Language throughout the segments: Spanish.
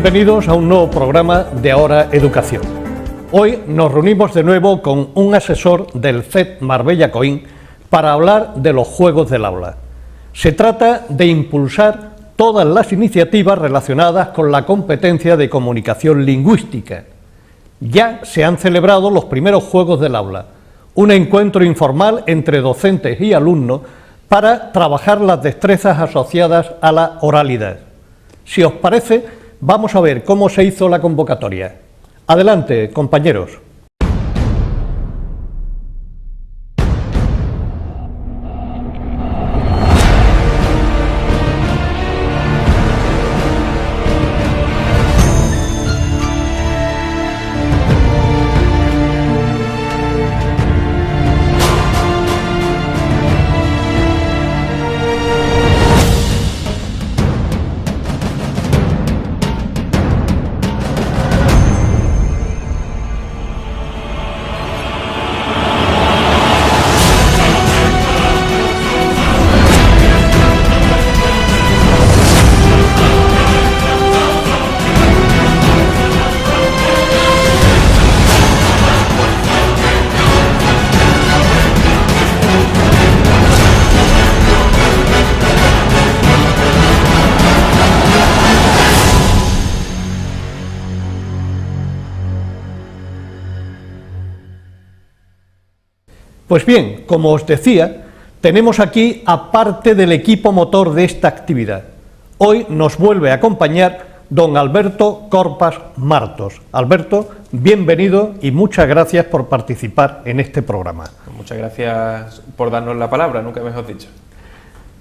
Bienvenidos a un nuevo programa de Ahora Educación. Hoy nos reunimos de nuevo con un asesor del CEP Marbella Coín para hablar de los juegos del aula. Se trata de impulsar todas las iniciativas relacionadas con la competencia de comunicación lingüística. Ya se han celebrado los primeros juegos del aula, un encuentro informal entre docentes y alumnos para trabajar las destrezas asociadas a la oralidad. Si os parece, vamos a ver cómo se hizo la convocatoria. Adelante, compañeros. Pues bien, como os decía, tenemos aquí a parte del equipo motor de esta actividad. Hoy nos vuelve a acompañar don Alberto Corpas Martos. Alberto, bienvenido y muchas gracias por participar en este programa. Muchas gracias por darnos la palabra, nunca mejor dicho.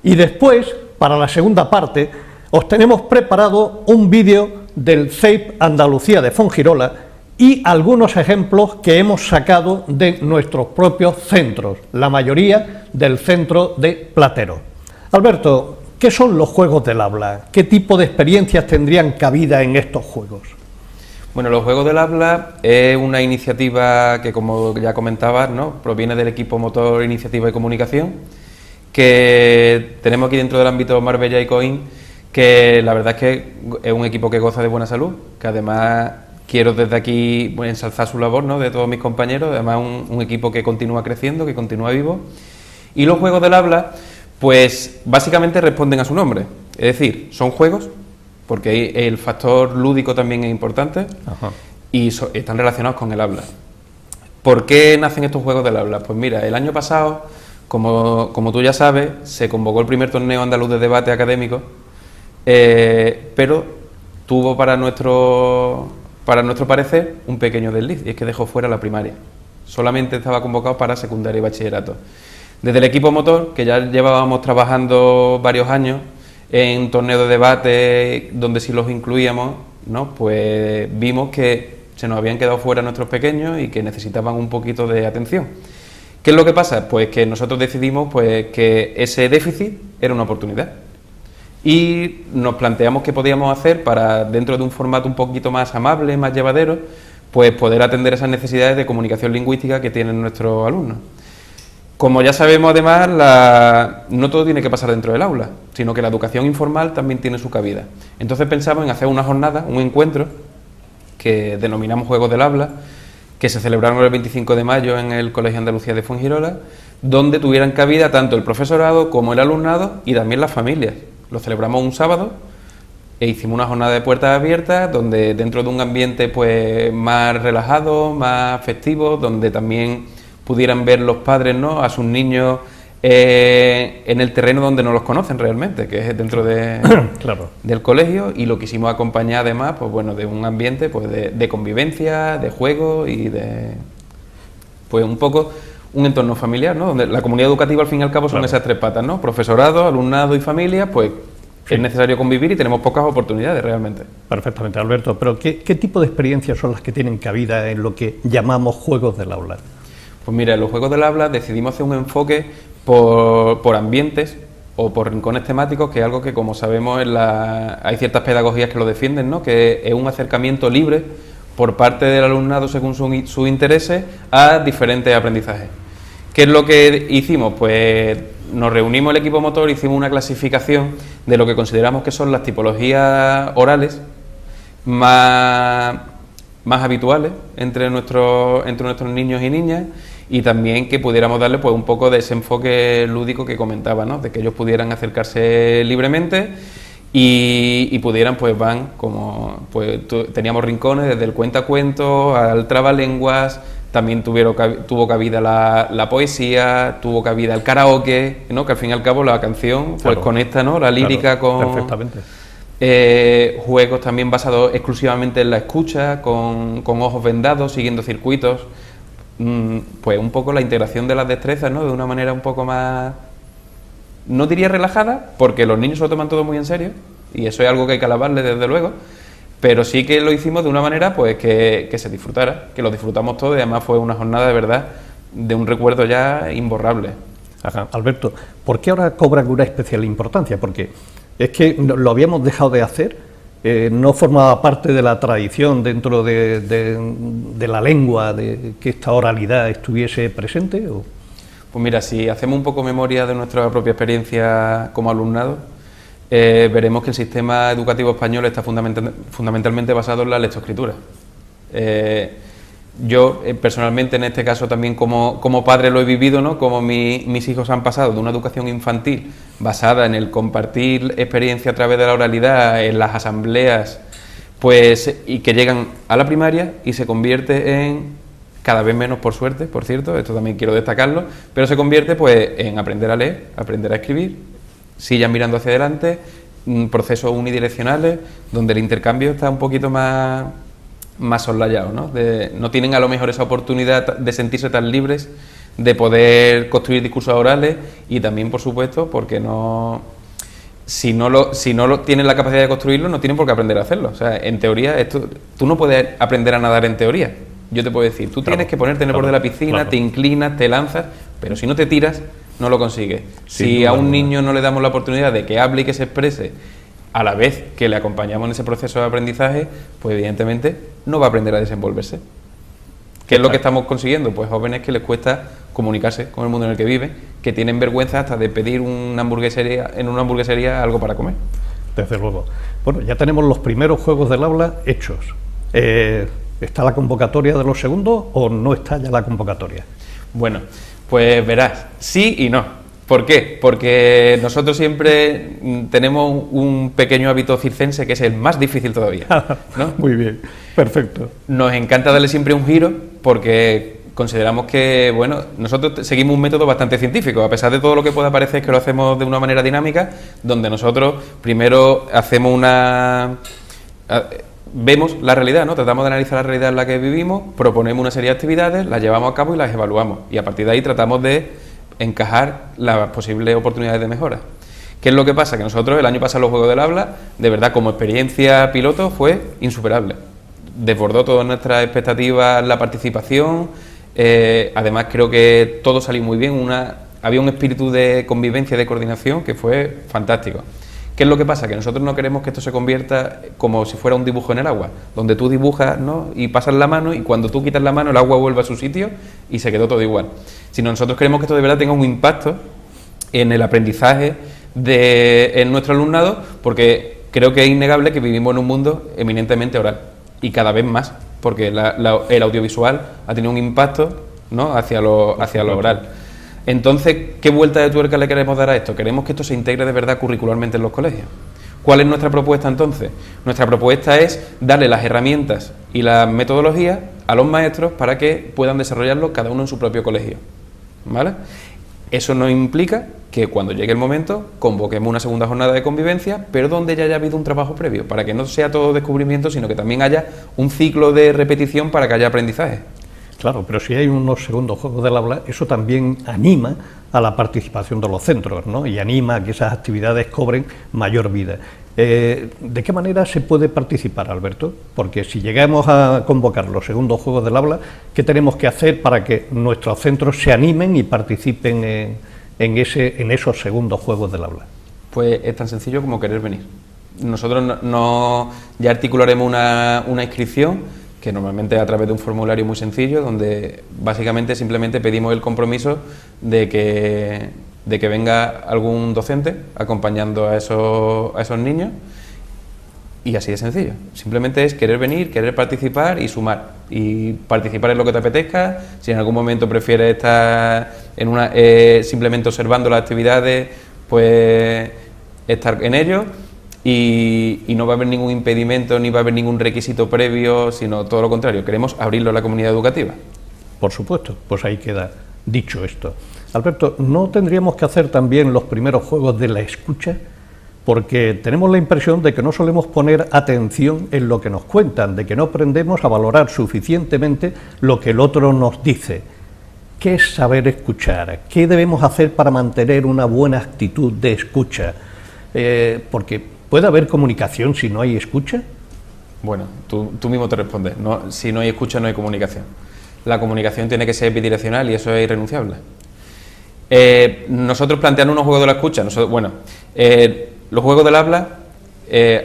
Y después, para la segunda parte, os tenemos preparado un vídeo del CEIP Andalucía de Fuengirola y algunos ejemplos que hemos sacado de nuestros propios centros, la mayoría del centro de Platero. Alberto, ¿qué son los juegos del aula? ¿Qué tipo de experiencias tendrían cabida en estos juegos? Bueno, los Juegos del Aula es una iniciativa que, como ya comentabas, ¿no?, proviene del equipo motor Iniciativa y Comunicación, que tenemos aquí dentro del ámbito Marbella y Coín, que la verdad es que es un equipo que goza de buena salud, que además quiero desde aquí ensalzar su labor, ¿no?, de todos mis compañeros, además un equipo que continúa creciendo, que continúa vivo. Y los Juegos del Aula, pues básicamente responden a su nombre, es decir, son juegos, porque el factor lúdico también es importante. Ajá. Y están relacionados con el habla. ¿Por qué nacen estos Juegos del Aula? Pues mira, el año pasado, como tú ya sabes, se convocó el primer torneo andaluz de debate académico, pero tuvo para nuestro parecer un pequeño desliz, y es que dejó fuera la primaria. Solamente estaba convocado para secundaria y bachillerato. Desde el equipo motor, que ya llevábamos trabajando varios años en torneos de debate donde sí los incluíamos, ¿no?, pues vimos que se nos habían quedado fuera nuestros pequeños y que necesitaban un poquito de atención. ¿Qué es lo que pasa? Pues que nosotros decidimos pues que ese déficit era una oportunidad. Y nos planteamos qué podíamos hacer para, dentro de un formato un poquito más amable, más llevadero, pues poder atender esas necesidades de comunicación lingüística que tienen nuestros alumnos. Como ya sabemos, además, no todo tiene que pasar dentro del aula, sino que la educación informal también tiene su cabida. Entonces pensamos en hacer una jornada, un encuentro, que denominamos Juegos del Aula, que se celebraron el 25 de mayo en el Colegio Andalucía de Fuengirola, donde tuvieran cabida tanto el profesorado como el alumnado y también las familias. Lo celebramos un sábado e hicimos una jornada de puertas abiertas, donde dentro de un ambiente pues más relajado, más festivo, donde también pudieran ver los padres, ¿no?, a sus niños en el terreno donde no los conocen realmente, que es dentro claro, del colegio, y lo quisimos acompañar además pues bueno, de un ambiente pues de convivencia, de juego y de pues un poco un entorno familiar, ¿no?, donde la comunidad educativa al fin y al cabo son, claro, esas tres patas, ¿no?, profesorado, alumnado y familia, pues sí, es necesario convivir y tenemos pocas oportunidades realmente. Perfectamente, Alberto, pero ¿qué tipo de experiencias son las que tienen cabida en lo que llamamos Juegos del Aula? Pues mira, en los Juegos del Aula decidimos hacer un enfoque por ambientes o por rincones temáticos, que es algo que, como sabemos, hay ciertas pedagogías que lo defienden, ¿no?, que es un acercamiento libre por parte del alumnado según sus intereses a diferentes aprendizajes. ¿Qué es lo que hicimos? Pues nos reunimos el equipo motor, hicimos una clasificación de lo que consideramos que son las tipologías orales más habituales entre nuestros niños y niñas, y también que pudiéramos darle pues un poco de ese enfoque lúdico que comentaba, ¿no? De que ellos pudieran acercarse libremente y pudieran, pues teníamos rincones desde el cuentacuentos al trabalenguas, también tuvo cabida la poesía, tuvo cabida el karaoke, ¿no? Que al fin y al cabo la canción pues conecta, ¿no? La lírica perfectamente. Juegos también basados exclusivamente en la escucha, con ojos vendados, siguiendo circuitos, pues un poco la integración de las destrezas, ¿no? De una manera un poco más, no diría relajada, porque los niños se lo toman todo muy en serio, y eso es algo que hay que alabarle desde luego, pero sí que lo hicimos de una manera pues que se disfrutara, que lo disfrutamos todos, y además fue una jornada de verdad de un recuerdo ya imborrable. Ajá. Alberto, ¿por qué ahora cobran una especial importancia? Porque es que lo habíamos dejado de hacer, no formaba parte de la tradición dentro de la lengua, de que esta oralidad estuviese presente, ¿o? Pues mira, si hacemos un poco memoria de nuestra propia experiencia como alumnado, veremos que el sistema educativo español está fundamentalmente basado en la lectoescritura. Yo personalmente, en este caso también como padre lo he vivido, ¿no? Como mis hijos han pasado de una educación infantil basada en el compartir experiencia a través de la oralidad, en las asambleas, pues, y que llegan a la primaria y se convierte en, cada vez menos por suerte, por cierto, esto también quiero destacarlo, pero se convierte pues en aprender a leer, aprender a escribir, sigan mirando hacia adelante, procesos unidireccionales, donde el intercambio está un poquito más soslayado, ¿no? No tienen a lo mejor esa oportunidad de sentirse tan libres, de poder construir discursos orales, y también, por supuesto, porque si no tienen la capacidad de construirlo, no tienen por qué aprender a hacerlo. O sea, en teoría, tú no puedes aprender a nadar en teoría. Yo te puedo decir, tú tienes que ponerte en el borde de la piscina, te inclinas, te lanzas, pero si no te tiras, no lo consigues. Si a un niño no le damos la oportunidad de que hable y que se exprese, a la vez que le acompañamos en ese proceso de aprendizaje, pues evidentemente no va a aprender a desenvolverse. ¿Qué es lo que estamos consiguiendo? Pues jóvenes que les cuesta comunicarse con el mundo en el que viven, que tienen vergüenza hasta de pedir en una hamburguesería algo para comer. Desde luego. Bueno, ya tenemos los primeros juegos del aula hechos. ¿Está la convocatoria de los segundos o no está ya la convocatoria? Bueno, pues verás, sí y no. ¿Por qué? Porque nosotros siempre tenemos un pequeño hábito circense que es el más difícil todavía, ¿no? Muy bien, perfecto. Nos encanta darle siempre un giro porque consideramos que, bueno, nosotros seguimos un método bastante científico, a pesar de todo lo que pueda parecer que lo hacemos de una manera dinámica, donde nosotros primero hacemos vemos la realidad, ¿no? Tratamos de analizar la realidad en la que vivimos, proponemos una serie de actividades, las llevamos a cabo y las evaluamos, y a partir de ahí tratamos de encajar las posibles oportunidades de mejora. ¿Qué es lo que pasa? Que nosotros el año pasado los Juegos del Habla, de verdad, como experiencia piloto, fue insuperable. Desbordó todas nuestras expectativas la participación, además creo que todo salió muy bien, había un espíritu de convivencia y de coordinación que fue fantástico. ¿Qué es lo que pasa? Que nosotros no queremos que esto se convierta como si fuera un dibujo en el agua, donde tú dibujas, ¿no? Y pasas la mano, y cuando tú quitas la mano el agua vuelve a su sitio y se quedó todo igual. Sino nosotros queremos que esto de verdad tenga un impacto en el aprendizaje en nuestro alumnado, porque creo que es innegable que vivimos en un mundo eminentemente oral, y cada vez más, porque el audiovisual ha tenido un impacto, ¿no? hacia lo oral. Entonces, ¿qué vuelta de tuerca le queremos dar a esto? Queremos que esto se integre de verdad curricularmente en los colegios. ¿Cuál es nuestra propuesta entonces? Nuestra propuesta es darle las herramientas y las metodologías a los maestros para que puedan desarrollarlo cada uno en su propio colegio, ¿vale? Eso no implica que cuando llegue el momento convoquemos una segunda jornada de convivencia, pero donde ya haya habido un trabajo previo, para que no sea todo descubrimiento, sino que también haya un ciclo de repetición para que haya aprendizaje. Claro, pero si hay unos segundos Juegos del Aula, eso también anima a la participación de los centros, ¿no? Y anima a que esas actividades cobren mayor vida. ¿De qué manera se puede participar, Alberto? Porque si llegamos a convocar los segundos Juegos del Aula, ¿qué tenemos que hacer para que nuestros centros se animen y participen en esos segundos Juegos del Aula? Pues es tan sencillo como querer venir. Nosotros ya articularemos una inscripción, que normalmente es a través de un formulario muy sencillo, donde básicamente simplemente pedimos el compromiso de que venga algún docente acompañando a esos niños, Y así de sencillo. Simplemente es querer venir, querer participar y sumar. Y participar en lo que te apetezca. Si en algún momento prefieres estar simplemente observando las actividades, pues estar en ello. Y no va a haber ningún impedimento ni va a haber ningún requisito previo, sino todo lo contrario. Queremos abrirlo a la comunidad educativa. Por supuesto, pues ahí queda dicho esto. Alberto, ¿no tendríamos que hacer también los primeros juegos de la escucha? Porque tenemos la impresión de que no solemos poner atención en lo que nos cuentan, de que no aprendemos a valorar suficientemente lo que el otro nos dice. ¿Qué es saber escuchar? ¿Qué debemos hacer para mantener una buena actitud de escucha? Porque ¿puede haber comunicación si no hay escucha? Bueno, tú mismo te respondes. No, si no hay escucha, no hay comunicación. La comunicación tiene que ser bidireccional y eso es irrenunciable. Nosotros planteando unos juegos de la escucha, los juegos del habla,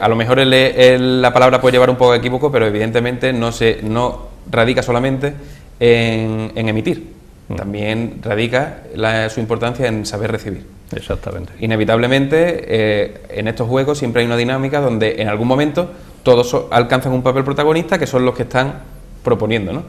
a lo mejor la palabra puede llevar un poco de equívoco, pero evidentemente no radica solamente en emitir, también radica su importancia en saber recibir. Exactamente. Inevitablemente, en estos juegos siempre hay una dinámica donde en algún momento todos alcanzan un papel protagonista, que son los que están proponiendo, ¿no?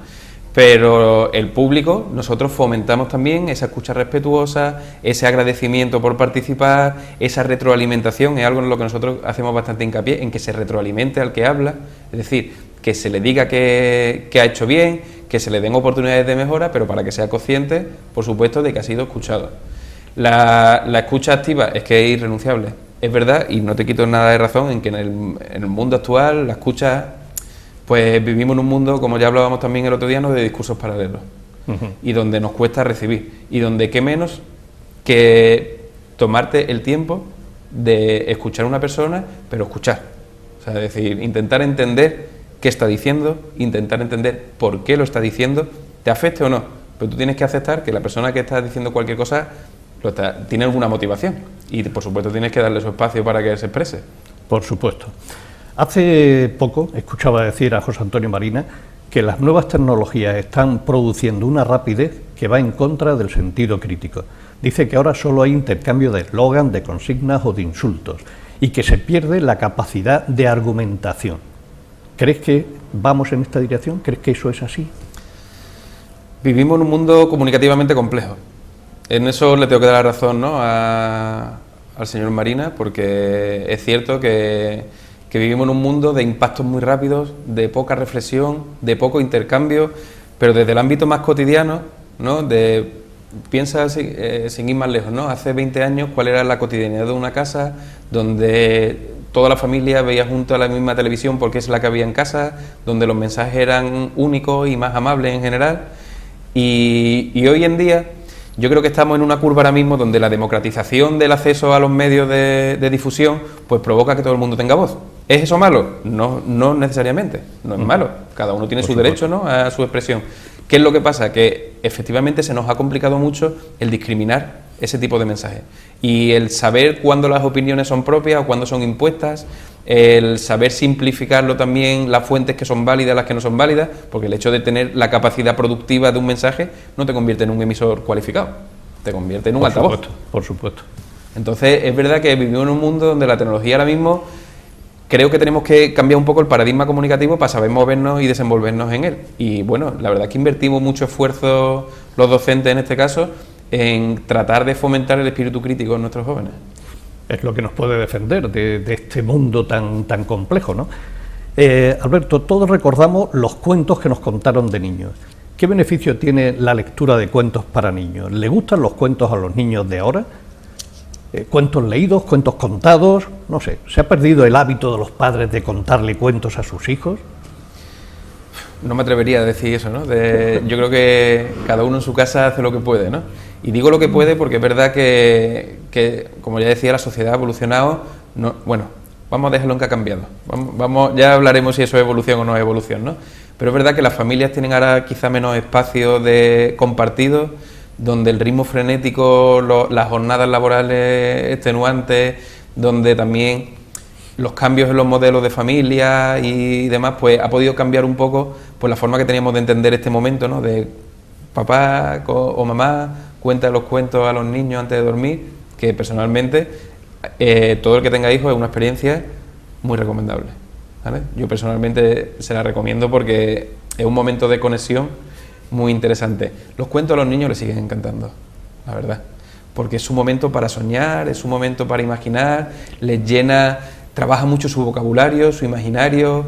Pero el público, nosotros fomentamos también esa escucha respetuosa, ese agradecimiento por participar, esa retroalimentación, es algo en lo que nosotros hacemos bastante hincapié, en que se retroalimente al que habla, es decir, que se le diga que ha hecho bien, que se le den oportunidades de mejora, pero para que sea consciente, por supuesto, de que ha sido escuchado. La escucha activa es que es irrenunciable, es verdad, y no te quito nada de razón en que en el mundo actual la escucha... Pues vivimos en un mundo, como ya hablábamos también el otro día, de discursos paralelos. Y donde nos cuesta recibir. Y donde qué menos que tomarte el tiempo de escuchar a una persona, pero escuchar. O sea, es decir, intentar entender qué está diciendo, intentar entender por qué lo está diciendo, te afecte o no. Pero tú tienes que aceptar que la persona que está diciendo cualquier cosa tiene alguna motivación. Y, por supuesto, tienes que darle su espacio para que se exprese. Por supuesto. Hace poco escuchaba decir a José Antonio Marina que las nuevas tecnologías están produciendo una rapidez que va en contra del sentido crítico. Dice que ahora solo hay intercambio de eslogan, de consignas o de insultos y que se pierde la capacidad de argumentación. ¿Crees que vamos en esta dirección? ¿Crees que eso es así? Vivimos en un mundo comunicativamente complejo. En eso le tengo que dar la razón, ¿no?, al señor Marina, porque es cierto que vivimos en un mundo de impactos muy rápidos, de poca reflexión, de poco intercambio, pero desde el ámbito más cotidiano, ¿no? Piensa sin ir más lejos, ¿no? Hace 20 años, ¿cuál era la cotidianidad de una casa donde toda la familia veía junto a la misma televisión porque es la que había en casa, donde los mensajes eran únicos y más amables en general? Y hoy en día yo creo que estamos en una curva ahora mismo donde la democratización del acceso a los medios de difusión pues provoca que todo el mundo tenga voz. ¿Es eso malo? No necesariamente, no es malo. Cada uno tiene su derecho, ¿no?, a su expresión. ¿Qué es lo que pasa? Que efectivamente se nos ha complicado mucho el discriminar ese tipo de mensajes. Y el saber cuándo las opiniones son propias o cuándo son impuestas, el saber simplificarlo también, las fuentes que son válidas, las que no son válidas, porque el hecho de tener la capacidad productiva de un mensaje no te convierte en un emisor cualificado, te convierte en un altavoz. Por supuesto. Entonces es verdad que vivimos en un mundo donde la tecnología ahora mismo, creo que tenemos que cambiar un poco el paradigma comunicativo para saber movernos y desenvolvernos en él. Y bueno, la verdad es que invertimos mucho esfuerzo, los docentes en este caso, en tratar de fomentar el espíritu crítico en nuestros jóvenes. Es lo que nos puede defender de este mundo tan complejo, ¿no? Alberto, todos recordamos los cuentos que nos contaron de niños. ¿Qué beneficio tiene la lectura de cuentos para niños? ¿Le gustan los cuentos a los niños de ahora? ¿Cuentos leídos, cuentos contados? No sé, ¿se ha perdido el hábito de los padres de contarle cuentos a sus hijos? No me atrevería a decir eso, ¿no? Yo creo que cada uno en su casa hace lo que puede, ¿no? Y digo lo que puede porque es verdad que como ya decía, la sociedad ha evolucionado. Bueno, vamos a dejarlo en que ha cambiado. Ya hablaremos si eso es evolución o no es evolución, ¿no? Pero es verdad que las familias tienen ahora quizá menos espacio compartido, donde el ritmo frenético, las jornadas laborales extenuantes, donde también los cambios en los modelos de familia y demás, pues ha podido cambiar un poco pues la forma que teníamos de entender este momento, ¿no? De papá o mamá cuenta los cuentos a los niños antes de dormir, que personalmente todo el que tenga hijos es una experiencia muy recomendable. ¿vale? Yo personalmente se la recomiendo porque es un momento de conexión muy interesante. Los cuentos a los niños les siguen encantando, la verdad, porque es un momento para soñar, es un momento para imaginar, les llena, trabaja mucho su vocabulario, su imaginario,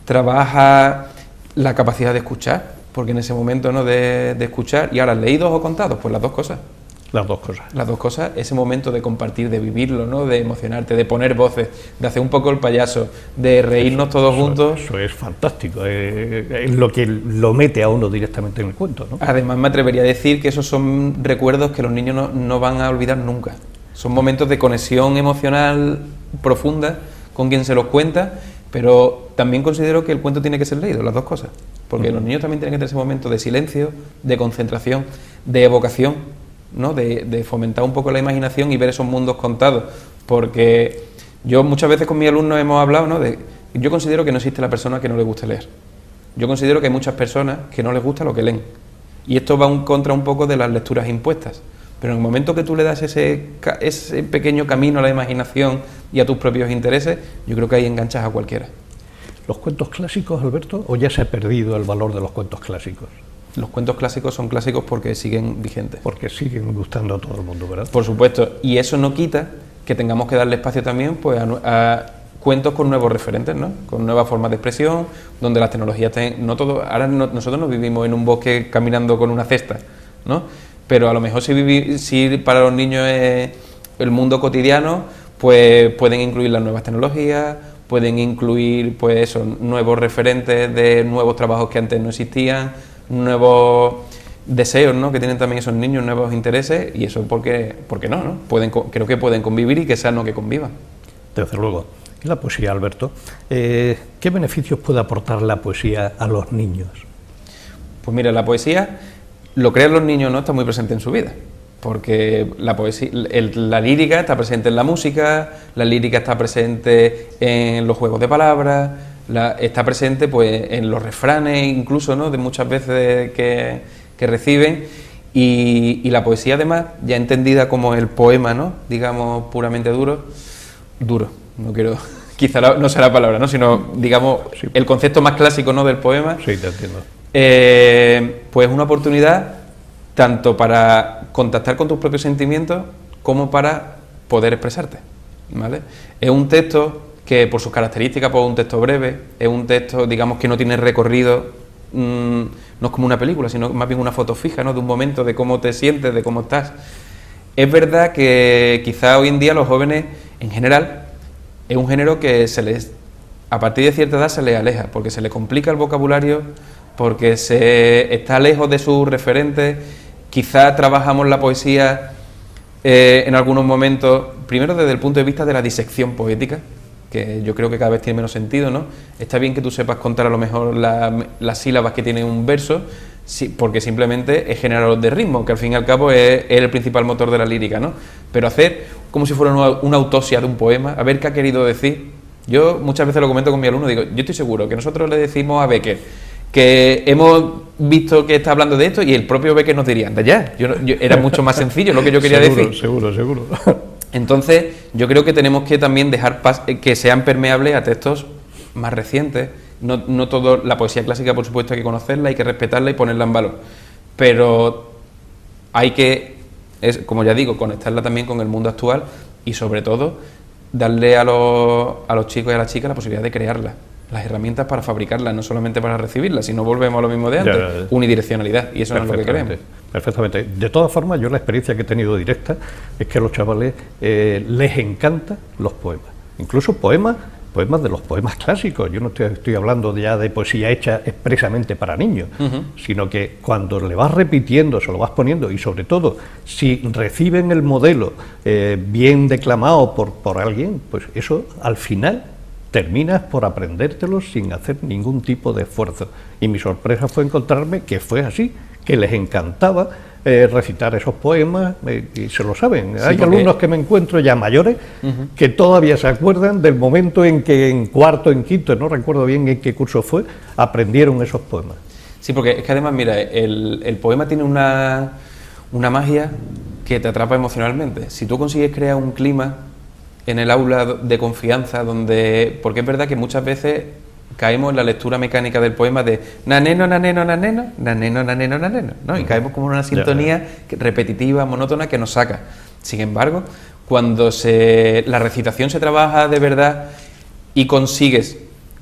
trabaja la capacidad de escuchar, porque en ese momento, ¿no?, de escuchar, y ahora leídos o contados, pues las dos cosas. Las dos cosas. Las dos cosas, ese momento de compartir, de vivirlo, ¿no?, de emocionarte, de poner voces, de hacer un poco el payaso, de reírnos todos juntos. Eso es fantástico, es lo que lo mete a uno directamente en el cuento, ¿no? Además, me atrevería a decir que esos son recuerdos que los niños no van a olvidar nunca. Son momentos de conexión emocional profunda con quien se los cuenta, pero también considero que el cuento tiene que ser leído, las dos cosas, porque los niños también tienen que tener ese momento de silencio, de concentración, de evocación, ¿no?, de fomentar un poco la imaginación y ver esos mundos contados, porque yo muchas veces con mis alumnos hemos hablado, ¿no?, yo considero que no existe la persona que no le guste leer. Yo considero que hay muchas personas que no les gusta lo que leen, y esto va en contra un poco de las lecturas impuestas, pero en el momento que tú le das ese pequeño camino a la imaginación y a tus propios intereses, yo creo que ahí enganchas a cualquiera. ¿Los cuentos clásicos, Alberto, o ya se ha perdido el valor de los cuentos clásicos? Los cuentos clásicos son clásicos porque siguen vigentes. Porque siguen gustando a todo el mundo, ¿verdad? Por supuesto, y eso no quita que tengamos que darle espacio también, pues, a cuentos con nuevos referentes, ¿no?, con nuevas formas de expresión, donde las tecnologías nosotros no vivimos en un bosque caminando con una cesta, ¿no?, pero a lo mejor si para los niños es el mundo cotidiano, pues pueden incluir las nuevas tecnologías, pueden incluir, pues eso, nuevos referentes de nuevos trabajos que antes no existían, nuevos deseos, ¿no?, que tienen también esos niños, nuevos intereses, y eso porque no, ¿no? Creo que pueden convivir y que es sano que convivan. Desde luego. ¿Y la poesía, Alberto? ¿Qué beneficios puede aportar la poesía a los niños? Pues mira, la poesía, lo crean los niños, ¿no?, está muy presente en su vida, porque la poesía, la lírica está presente en la música, la lírica está presente en los juegos de palabras, está presente, pues, en los refranes incluso, ¿no?, de muchas veces que reciben, y la poesía además, ya entendida como el poema, ¿no?, digamos puramente duro, no quiero, quizá no sea la palabra, ¿no?, sino, digamos, sí, el concepto más clásico, ¿no?, del poema. Sí, te entiendo. Pues una oportunidad tanto para contactar con tus propios sentimientos como para poder expresarte, ¿vale? Es un texto que, por sus características, pues es un texto breve, es un texto, digamos, que no tiene recorrido, no es como una película, sino más bien una foto fija, ¿no?, de un momento, de cómo te sientes, de cómo estás. Es verdad que quizá hoy en día los jóvenes, en general, es un género que a partir de cierta edad se les aleja, porque se les complica el vocabulario, porque se está lejos de sus referentes. Quizá trabajamos la poesía en algunos momentos, primero desde el punto de vista de la disección poética, que yo creo que cada vez tiene menos sentido, ¿no? Está bien que tú sepas contar a lo mejor las sílabas que tiene un verso, sí, porque simplemente es generador de ritmo, que al fin y al cabo es el principal motor de la lírica, ¿no? Pero hacer como si fuera una autopsia de un poema, a ver qué ha querido decir. Yo muchas veces lo comento con mi alumno, digo, yo estoy seguro que nosotros le decimos a Becker que hemos visto que está hablando de esto, y el propio Becker nos diría, anda ya, era mucho más sencillo lo que yo quería decir. Seguro. Entonces, yo creo que tenemos que también dejar que sean permeables a textos más recientes. No todo, la poesía clásica, por supuesto, hay que conocerla, hay que respetarla y ponerla en valor, pero hay que, como ya digo, conectarla también con el mundo actual, y sobre todo darle a los chicos y a las chicas la posibilidad de crearla, las herramientas para fabricarlas, no solamente para recibirlas, sino volvemos a lo mismo de antes, unidireccionalidad, y eso no es lo que queremos. Perfectamente. De todas formas, yo la experiencia que he tenido directa es que a los chavales les encantan los poemas, incluso poemas de los poemas clásicos. Yo no estoy hablando ya de poesía hecha expresamente para niños, sino que cuando le vas repitiendo, se lo vas poniendo, y sobre todo, si reciben el modelo bien declamado por alguien, pues eso al final terminas por aprendértelo sin hacer ningún tipo de esfuerzo. Y mi sorpresa fue encontrarme que fue así, que les encantaba recitar esos poemas, y se lo saben. Sí, hay alumnos que me encuentro ya mayores que todavía se acuerdan del momento en que en cuarto, en quinto, no recuerdo bien en qué curso fue, aprendieron esos poemas. Sí, porque es que además, mira, el poema tiene una magia que te atrapa emocionalmente. Si tú consigues crear un clima en el aula de confianza, porque es verdad que muchas veces caemos en la lectura mecánica del poema de naneno, naneno, naneno, naneno, naneno, naneno, ¿no? Y caemos como en una sintonía repetitiva, monótona, que nos saca. Sin embargo, cuando la recitación se trabaja de verdad y consigues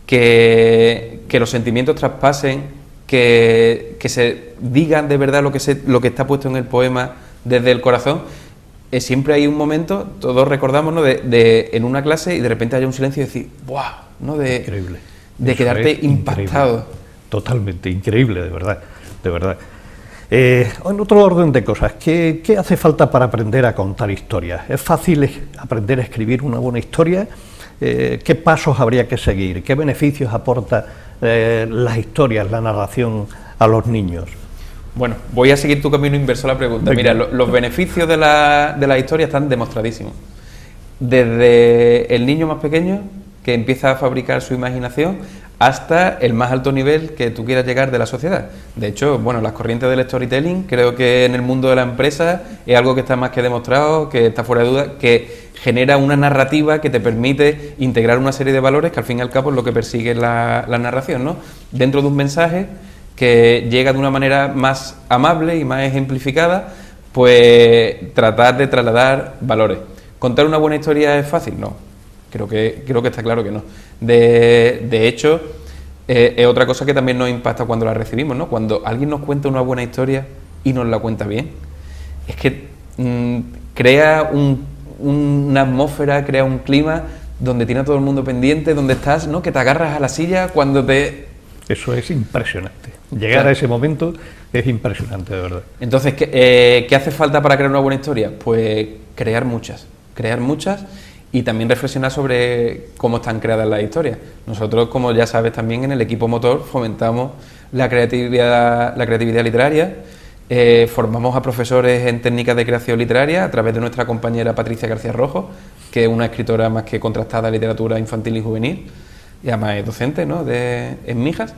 que los sentimientos traspasen, que se digan de verdad lo que está puesto en el poema desde el corazón, siempre hay un momento, todos recordamos, ¿no?, en una clase y de repente haya un silencio y decir, ¡buah!, ¿no? Increíble. De Eso quedarte impactado. Increíble. Totalmente, increíble, de verdad, de verdad. En otro orden de cosas, ¿qué hace falta para aprender a contar historias? ¿Es fácil aprender a escribir una buena historia? ¿Qué pasos habría que seguir? ¿Qué beneficios aporta las historias, la narración a los niños? Bueno, voy a seguir tu camino inverso a la pregunta. Venga. Mira, los beneficios de la historia están demostradísimos. Desde el niño más pequeño, que empieza a fabricar su imaginación, hasta el más alto nivel que tú quieras llegar de la sociedad. De hecho, bueno, las corrientes del storytelling, creo que en el mundo de la empresa es algo que está más que demostrado, que está fuera de duda, que genera una narrativa que te permite integrar una serie de valores que al fin y al cabo es lo que persigue la narración, ¿no? Dentro de un mensaje que llega de una manera más amable y más ejemplificada, pues tratar de trasladar valores. ¿Contar una buena historia es fácil? No. Creo que está claro que no. De hecho, es otra cosa que también nos impacta cuando la recibimos, ¿no? Cuando alguien nos cuenta una buena historia y nos la cuenta bien, es que crea una atmósfera, crea un clima donde tiene a todo el mundo pendiente, donde estás, ¿no?, que te agarras a la silla cuando te... Eso es impresionante. Llegar a ese momento es impresionante, de verdad. Entonces, ¿qué hace falta para crear una buena historia? Pues crear muchas y también reflexionar sobre cómo están creadas las historias. Nosotros, como ya sabes, también en el equipo motor fomentamos la creatividad literaria, formamos a profesores en técnicas de creación literaria a través de nuestra compañera Patricia García Rojo, que es una escritora más que contrastada de literatura infantil y juvenil, y además es docente, ¿no?, en Mijas.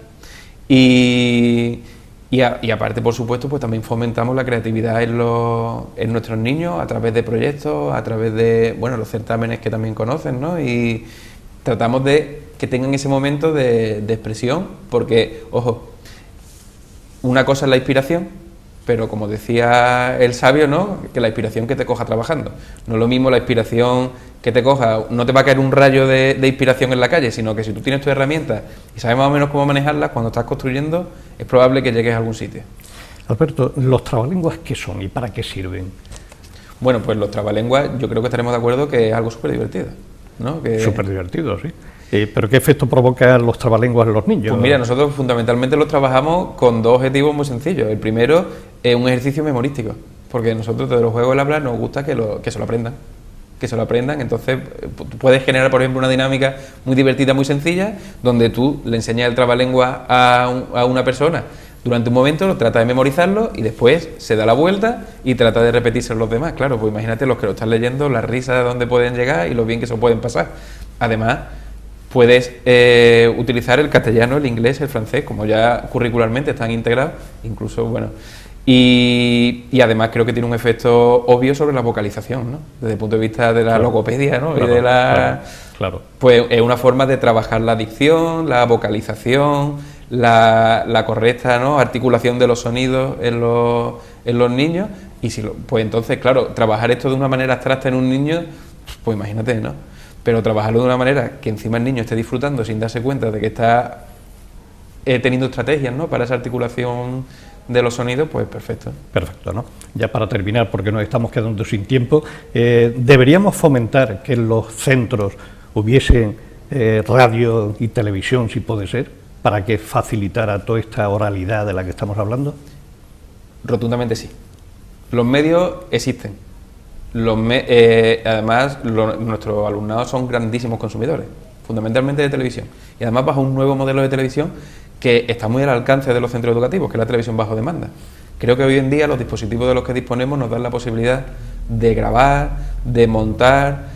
Y aparte, por supuesto, pues también fomentamos la creatividad en nuestros niños a través de proyectos, a través de, bueno, los certámenes que también conocen, ¿no? Y tratamos de que tengan ese momento de expresión, porque, ojo, una cosa es la inspiración, pero como decía el sabio, ¿no?, que la inspiración que te coja trabajando. No es lo mismo la inspiración que te coja, no te va a caer un rayo de inspiración en la calle, sino que si tú tienes tus herramientas y sabes más o menos cómo manejarlas, cuando estás construyendo, es probable que llegues a algún sitio. Alberto, ¿los trabalenguas qué son y para qué sirven? Bueno, pues los trabalenguas, yo creo que estaremos de acuerdo que es algo súper divertido, ¿no? Súper divertido, sí. ¿Pero qué efecto provocan los trabalenguas en los niños? Pues mira, nosotros fundamentalmente los trabajamos con dos objetivos muy sencillos. El primero es un ejercicio memorístico, porque nosotros desde los juegos del habla nos gusta que se lo aprendan. Entonces puedes generar, por ejemplo, una dinámica muy divertida, muy sencilla, donde tú le enseñas el trabalengua a una persona durante un momento, trata de memorizarlo y después se da la vuelta y trata de repetirse los demás. Claro, pues imagínate los que lo están leyendo, las risas de dónde pueden llegar y lo bien que se lo pueden pasar. Además, puedes utilizar el castellano, el inglés, el francés, como ya curricularmente están integrados, incluso, bueno... Y además creo que tiene un efecto obvio sobre la vocalización, ¿no? Desde el punto de vista de la logopedia, ¿no? Claro, y de claro. Pues es una forma de trabajar la dicción, la vocalización, la correcta, ¿no?, articulación de los sonidos en los niños. Y pues entonces, claro, trabajar esto de una manera abstracta en un niño, pues imagínate, ¿no? Pero trabajarlo de una manera que encima el niño esté disfrutando sin darse cuenta de que está teniendo estrategias, ¿no?, para esa articulación de los sonidos, pues perfecto. Perfecto, ¿no? Ya para terminar, porque nos estamos quedando sin tiempo, ¿deberíamos fomentar que en los centros hubiesen radio y televisión, si puede ser, para que facilitara toda esta oralidad de la que estamos hablando? Rotundamente sí. Los medios existen. Además, nuestros alumnados son grandísimos consumidores, fundamentalmente de televisión. Y además bajo un nuevo modelo de televisión que está muy al alcance de los centros educativos, que es la televisión bajo demanda. Creo que hoy en día los dispositivos de los que disponemos nos dan la posibilidad de grabar, de montar,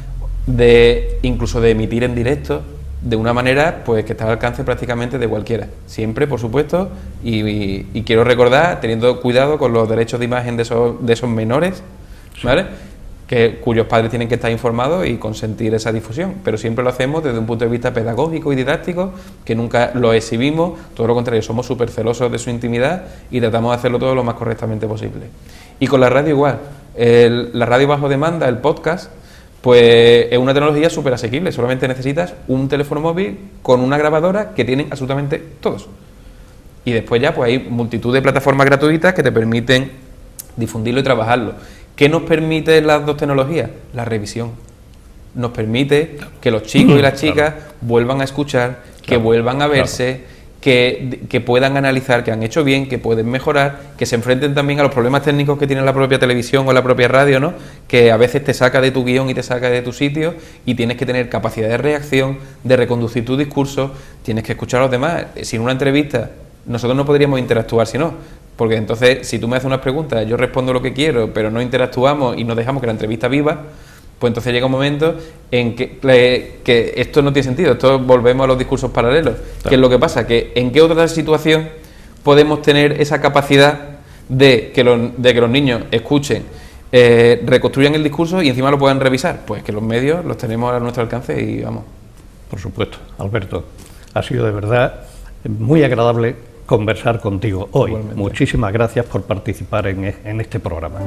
incluso de emitir en directo, de una manera pues que está al alcance prácticamente de cualquiera. Siempre, por supuesto, y quiero recordar, teniendo cuidado con los derechos de imagen de esos menores, ¿vale?, cuyos padres tienen que estar informados y consentir esa difusión, pero siempre lo hacemos desde un punto de vista pedagógico y didáctico, que nunca lo exhibimos, todo lo contrario, somos súper celosos de su intimidad y tratamos de hacerlo todo lo más correctamente posible. Y con la radio igual, la radio bajo demanda, el podcast, pues es una tecnología súper asequible, solamente necesitas un teléfono móvil con una grabadora que tienen absolutamente todos. Y después ya pues hay multitud de plataformas gratuitas que te permiten difundirlo y trabajarlo. ¿Qué nos permite las dos tecnologías? La revisión. Nos permite que los chicos y las chicas vuelvan a escuchar, que vuelvan a verse, que puedan analizar que han hecho bien, que pueden mejorar, que se enfrenten también a los problemas técnicos que tiene la propia televisión o la propia radio, ¿no? Que a veces te saca de tu guión y te saca de tu sitio y tienes que tener capacidad de reacción, de reconducir tu discurso, tienes que escuchar a los demás. Sin una entrevista nosotros no podríamos interactuar si no, porque entonces si tú me haces unas preguntas, yo respondo lo que quiero, pero no interactuamos y no dejamos que la entrevista viva, pues entonces llega un momento en que esto no tiene sentido, esto volvemos a los discursos paralelos. Claro. ¿Qué es lo que pasa? Que ¿en qué otra situación podemos tener esa capacidad de que los niños escuchen, reconstruyan el discurso y encima lo puedan revisar? Pues que los medios los tenemos a nuestro alcance y vamos. Por supuesto, Alberto, ha sido de verdad muy agradable conversar contigo hoy. Igualmente. Muchísimas gracias por participar en este programa.